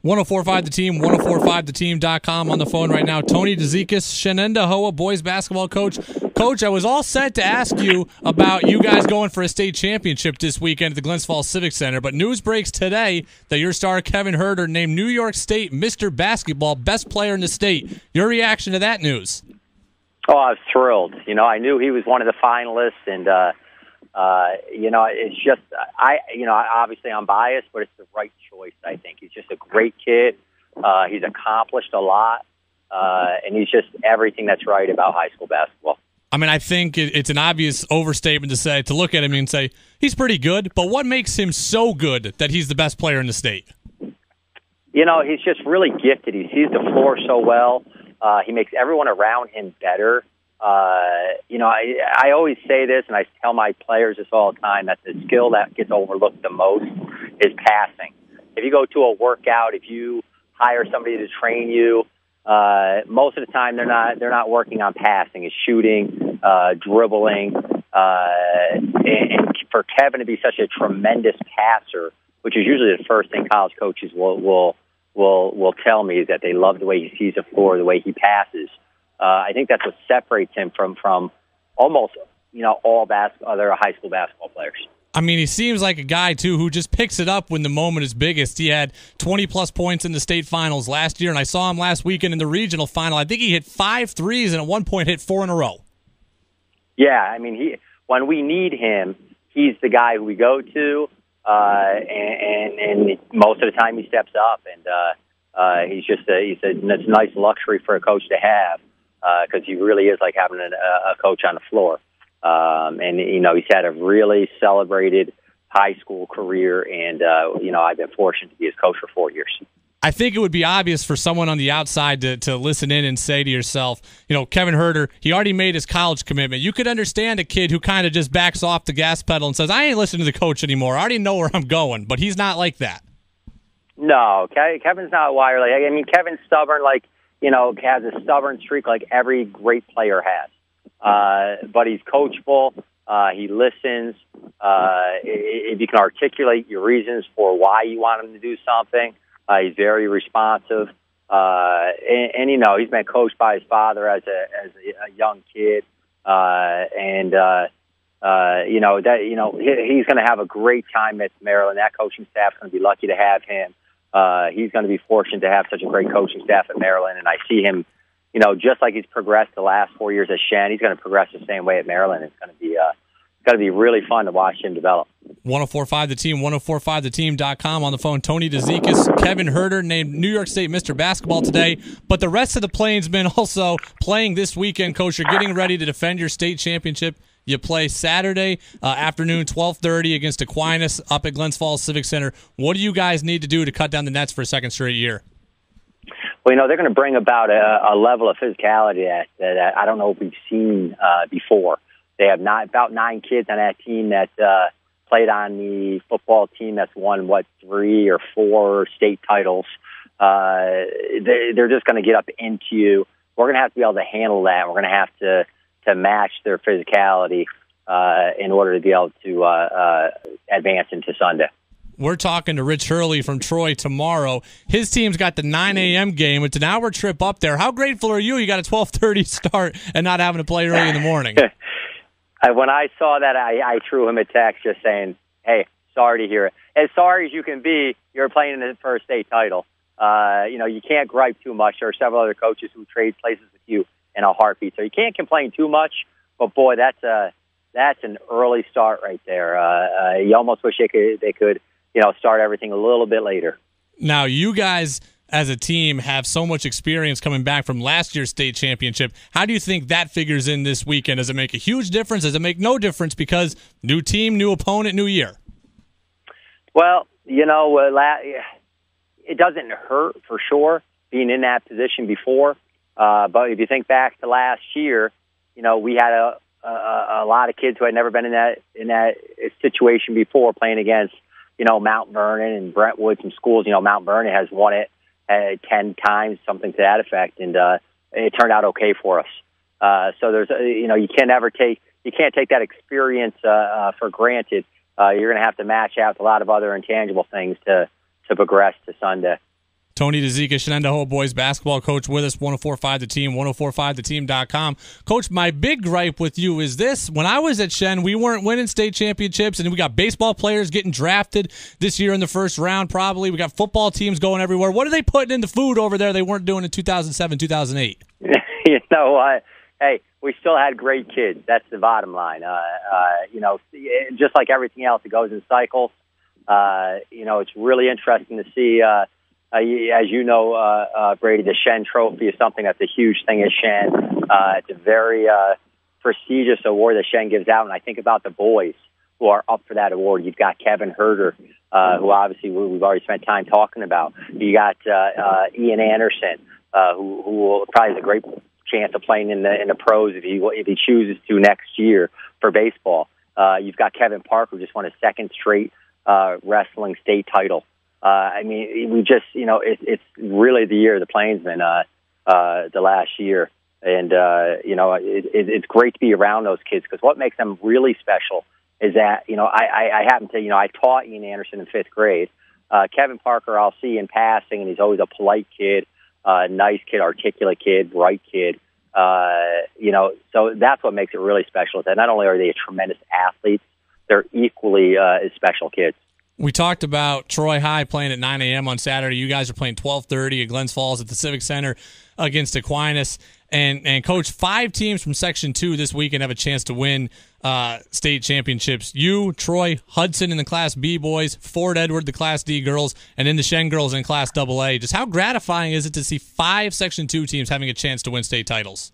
1045 The Team, 1045theteam.com. On the phone right now, Tony DeZekis, Shenendahoa boys basketball coach. Coach, I was all set to ask you about you guys going for a state championship this weekend at the Glens Falls Civic Center, but news breaks today that your star Kevin Huerter named New York State Mr. Basketball, best player in the state. Your reaction to that news? Oh, I was thrilled. I knew he was one of the finalists, and it's just obviously I'm biased, but it's the right choice. I think he's just a great kid. He's accomplished a lot, and he's just everything that's right about high school basketball. I mean, I think it's an obvious overstatement to look at him and say he's pretty good, but what makes him so good that he's the best player in the state? He's just really gifted. He sees the floor so well. He makes everyone around him better. I always say this, and I tell my players this all the time, that the skill that gets overlooked the most is passing. If you go to a workout, if you hire somebody to train you, most of the time they're not working on passing. It's shooting, dribbling, and for Kevin to be such a tremendous passer, which is usually the first thing college coaches will tell me, is that they love the way he sees the floor, the way he passes. I think that's what separates him from almost all other high school basketball players. I mean, he seems like a guy, too, who just picks it up when the moment is biggest. He had 20-plus points in the state finals last year, and I saw him last weekend in the regional final. I think he hit 5 threes and at one point hit 4 in a row. Yeah, I mean, when we need him, he's the guy who we go to, and most of the time he steps up, and he's a nice luxury for a coach to have, because he really is like having a coach on the floor. And he's had a really celebrated high school career, and I've been fortunate to be his coach for 4 years. I think it would be obvious for someone on the outside to listen in and say to yourself, Kevin Huerter, he already made his college commitment. You could understand a kid who kind of just backs off the gas pedal and says, I ain't listening to the coach anymore. I already know where I'm going, but he's not like that. No, Kevin's not wired. I mean, Kevin's stubborn, has a stubborn streak like every great player has. But he's coachable. He listens. If you can articulate your reasons for why you want him to do something, he's very responsive. And he's been coached by his father as a young kid. He's going to have a great time at Maryland. That coaching staff's going to be lucky to have him. He's going to be fortunate to have such a great coaching staff at Maryland, and I see him, just like he's progressed the last 4 years at Shen, he's going to progress the same way at Maryland. It's going to be really fun to watch him develop. 1045 The Team, 1045theteam.com. On the phone, Tony DeZekis. Kevin Huerter named New York State Mr. Basketball today, but the rest of the Plainsmen also playing this weekend. Coach, you're getting ready to defend your state championship. You play Saturday afternoon, 12:30 against Aquinas up at Glens Falls Civic Center. What do you guys need to do to cut down the nets for a second straight year? Well, they're going to bring about a level of physicality that I don't know if we've seen before. They have about 9 kids on that team that played on the football team that's won, 3 or 4 state titles. They're just going to get up into you. We're going to have to be able to handle that. We're going to have to match their physicality in order to be able to advance into Sunday. We're talking to Rich Hurley from Troy tomorrow. His team's got the 9 a.m. game. It's an hour trip up there. How grateful are you? You got a 12:30 start and not having to play early in the morning. When I saw that, I threw him a text just saying, hey, sorry to hear it. As sorry as you can be, you're playing in the first state title. You can't gripe too much. There are several other coaches who trade places with you in a heartbeat. So you can't complain too much, but boy, that's an early start right there. You almost wish they could start everything a little bit later. Now, you guys as a team have so much experience coming back from last year's state championship. How do you think that figures in this weekend? Does it make a huge difference? Does it make no difference because new team, new opponent, new year? Well, it doesn't hurt for sure being in that position before. But if you think back to last year, we had a lot of kids who had never been in that situation before, playing against Mount Vernon and Brentwood, some schools. Mount Vernon has won it 10 times, something to that effect, and it turned out okay for us. So there's you can't take that experience for granted. You're going to have to match out a lot of other intangible things to progress to Sunday. Tony DeZica, Shenandoah boys basketball coach with us, 104.5 The Team, 104.5theteam.com. Coach, my big gripe with you is this. When I was at Shen, we weren't winning state championships, and we got baseball players getting drafted this year in the first round probably. We got football teams going everywhere. What are they putting in the food over there they weren't doing in 2007, 2008? You know what? Hey, we still had great kids. That's the bottom line. You know, just like everything else, it goes in cycles. You know, it's really interesting to see, as you know, Brady, the Shen Trophy is something that's a huge thing at Shen. It's a very prestigious award that Shen gives out, and I think about the boys who are up for that award. You've got Kevin Huerter, who obviously we've already spent time talking about. You got Ian Anderson, who probably has a great chance of playing in the pros if he chooses to next year for baseball. You've got Kevin Parker, who just won his second straight wrestling state title. I mean, we just, you know, it's really the year of the Plainsmen, the last year. And, you know, it's great to be around those kids, because what makes them really special is that, you know, I happen to, you know, I taught Ian Anderson in 5th grade. Kevin Parker, I'll see in passing, and he's always a polite kid, nice kid, articulate kid, bright kid. You know, so that's what makes it really special. That not only are they tremendous athletes, they're equally as special kids. We talked about Troy High playing at 9 a.m. on Saturday. You guys are playing 12:30 at Glens Falls at the Civic Center against Aquinas. And Coach, 5 teams from Section 2 this weekend have a chance to win state championships. You, Troy, Hudson in the Class B boys, Fort Edward, the Class D girls, and then the Shen girls in Class AA. Just how gratifying is it to see 5 Section 2 teams having a chance to win state titles?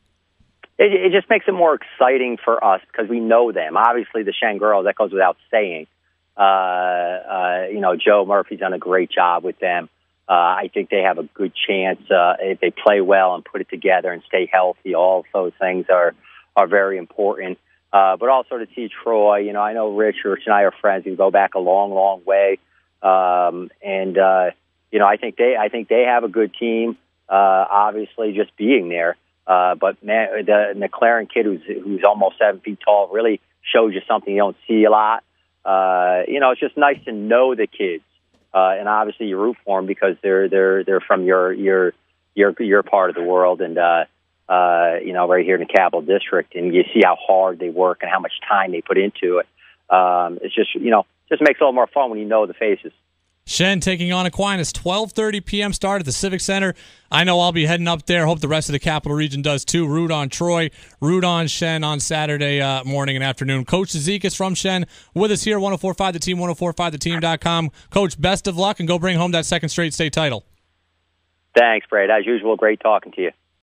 It just makes it more exciting for us because we know them. Obviously, the Shen girls, that goes without saying. You know, Joe Murphy's done a great job with them. I think they have a good chance if they play well and put it together and stay healthy. All of those things are very important. But also to see Troy, you know, I know Rich and I are friends. We go back a long, long way. You know, I think they have a good team. Obviously, just being there. But man, the McLaren kid who's almost 7 feet tall really shows you something you don't see a lot. You know, it's just nice to know the kids. And obviously you root for them because they're from your part of the world, and you know, right here in the Capital District, and you see how hard they work and how much time they put into it. It's just, you know, just makes it a little more fun when you know the faces. Shen taking on Aquinas, 12:30 p.m. start at the Civic Center. I know I'll be heading up there. Hope the rest of the Capital Region does too. Root on Troy, root on Shen on Saturday morning and afternoon. Coach DeZica from Shen with us here, 104.5 The Team, 104.5theteam.com. Coach, best of luck, and go bring home that second straight state title. Thanks, Brad. As usual, great talking to you.